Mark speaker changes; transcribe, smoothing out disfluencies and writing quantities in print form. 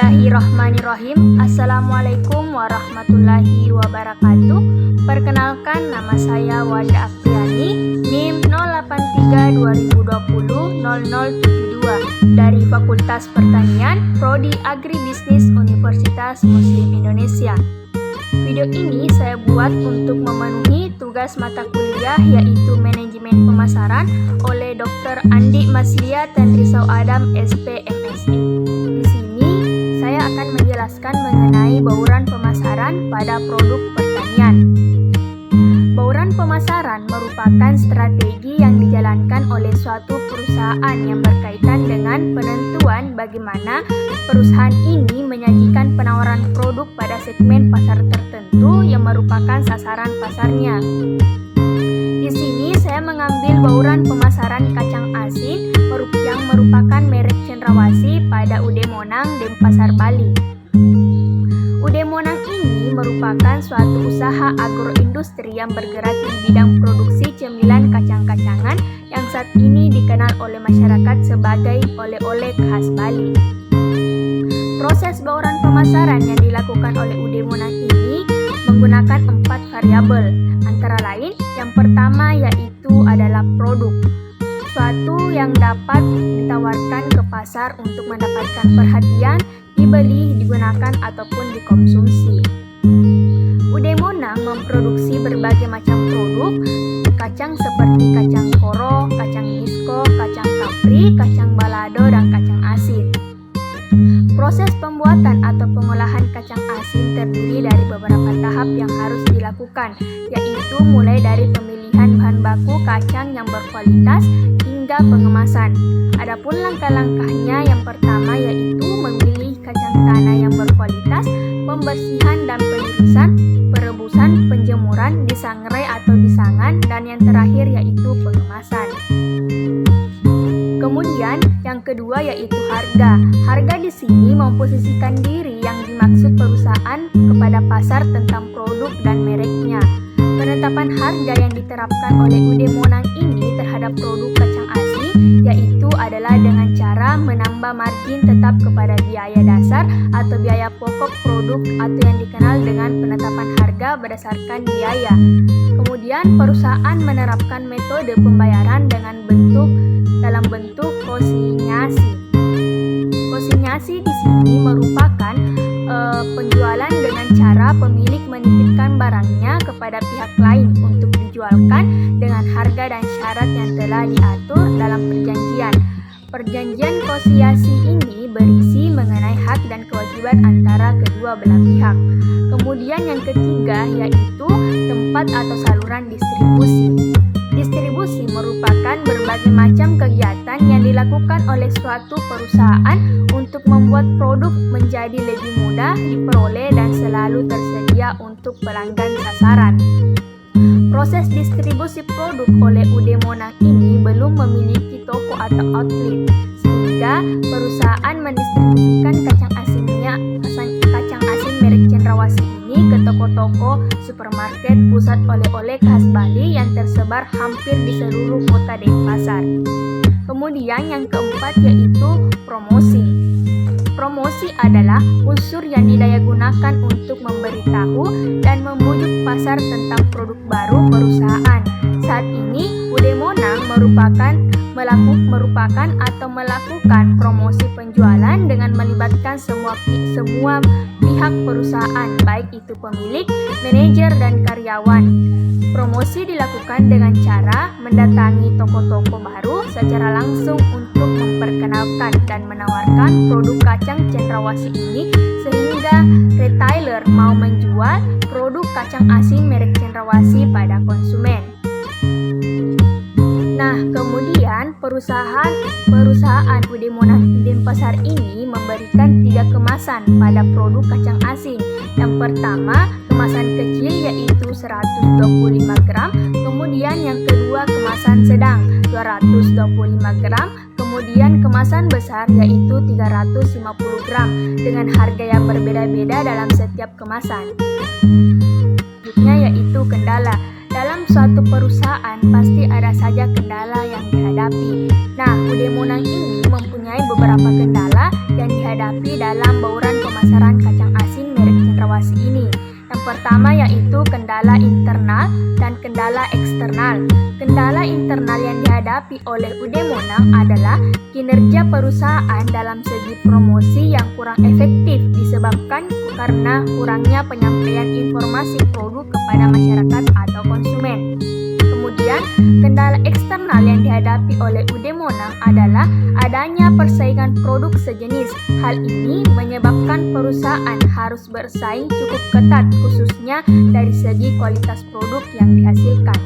Speaker 1: Bismillahirrahmanirrahim. Assalamualaikum warahmatullahi wabarakatuh. Perkenalkan, nama saya Wanda Apriani, NIM 083-2020-0072 dari Fakultas Pertanian, Prodi Agribisnis Universitas Muslim Indonesia. Video ini saya buat untuk memenuhi tugas mata kuliah yaitu Manajemen Pemasaran oleh Dr. Andi Maslia Tendrisau Adam, SP, MSI. Di sini saya akan menjelaskan mengenai bauran pemasaran pada produk pertanian. Bauran pemasaran merupakan strategi yang dijalankan oleh suatu perusahaan yang berkaitan dengan penentuan bagaimana perusahaan ini menyajikan penawaran produk pada segmen pasar tertentu yang merupakan sasaran pasarnya. Di sini saya mengambil bauran pemasaran kacang asin yang merupakan merek Cendrawasih pada UD Monang, Denpasar, Bali. UD Monang ini merupakan suatu usaha agroindustri yang bergerak di bidang produksi cemilan kacang-kacangan yang saat ini dikenal oleh masyarakat sebagai oleh-oleh khas Bali. Proses bauran pemasaran yang dilakukan oleh UD Monang ini menggunakan 4 variabel, antara lain yang pertama yaitu adalah produk, suatu yang dapat ditawarkan ke pasar untuk mendapatkan perhatian, dibeli, digunakan, ataupun dikonsumsi. UD Monang memproduksi berbagai macam produk kacang seperti kacang koro, kacang disko, kacang kapri, kacang balado, dan kacang asin. Proses pembuatan atau pengolahan kacang asin terdiri dari beberapa tahap yang harus dilakukan, yaitu mulai dari pemilihan bahan baku kacang yang berkualitas hingga pengemasan. Adapun langkah-langkahnya yang pertama yaitu memilih kacang tanah yang berkualitas, pembersihan dan penirisan, perebusan, penjemuran, disangrai atau disangan, dan yang terakhir yaitu pengemasan. Kemudian yang kedua yaitu harga. Harga di sini memposisikan diri yang dimaksud perusahaan kepada pasar tentang produk dan mereknya. Penetapan harga yang diterapkan oleh UD Monang ini terhadap produk kacang asin yaitu adalah dengan cara menambah margin tetap kepada biaya dasar atau biaya pokok produk atau yang dikenal dengan penetapan harga berdasarkan biaya. Kemudian perusahaan menerapkan metode pembayaran dalam bentuk konsinyasi. Konsinyasi di sini merupakan penjualan dengan cara pemilik menitipkan barangnya kepada pihak lain untuk dijualkan dengan harga dan syarat yang telah diatur dalam perjanjian. Perjanjian konsinyasi ini berisi mengenai hak dan kewajiban antara kedua belah pihak. Kemudian yang ketiga yaitu tempat atau saluran distribusi. Distribusi merupakan berbagai macam kegiatan yang dilakukan oleh suatu perusahaan untuk membuat produk menjadi lebih mudah diperoleh dan selalu tersedia untuk pelanggan sasaran. Proses distribusi produk oleh UD Monang ini belum memiliki toko atau outlet, sehingga perusahaan mendistribusikan kacang asin merek Cendrawasih ini ke toko-toko, supermarket, pusat oleh-oleh khas Bali yang tersebar hampir di seluruh kota Denpasar. Kemudian yang keempat yaitu promosi. Promosi adalah unsur yang didayagunakan untuk memberitahu dan membujuk pasar tentang produk baru perusahaan. Saat ini UD Monang melakukan promosi penjualan dengan melibatkan semua pihak perusahaan, baik itu pemilik, manajer, dan karyawan. Promosi dilakukan dengan cara mendatangi toko-toko baru secara langsung untuk memperkenalkan dan menawarkan produk kacang Cendrawasih ini sehingga retailer mau menjual produk kacang asin merek Cendrawasih pada konsumen. Nah, kemudian perusahaan UD Monang Denpasar ini memberikan 3 kemasan pada produk kacang asin. Yang pertama, kemasan kecil yaitu 125 gram, kemudian yang kedua kemasan sedang 225 gram, kemudian kemasan besar yaitu 350 gram dengan harga yang berbeda-beda dalam setiap kemasan. Selanjutnya yaitu kendala. Dalam suatu perusahaan pasti ada saja kendala yang dihadapi. Nah, UD Monang ini mempunyai beberapa kendala yang dihadapi dalam bauran pemasaran kacang asin merek Cendrawasih ini. Yang pertama yaitu kendala internal dan kendala eksternal. Kendala internal yang dihadapi oleh UD Monang adalah kinerja perusahaan dalam segi promosi yang kurang efektif disebabkan karena kurangnya penyampaian informasi produk kepada masyarakat atau konsumen. Kemudian, kendala eksternal yang dihadapi oleh UD Monang adalah adanya persaingan produk sejenis. Hal ini menyebabkan perusahaan harus bersaing cukup ketat, khususnya dari segi kualitas produk yang dihasilkan.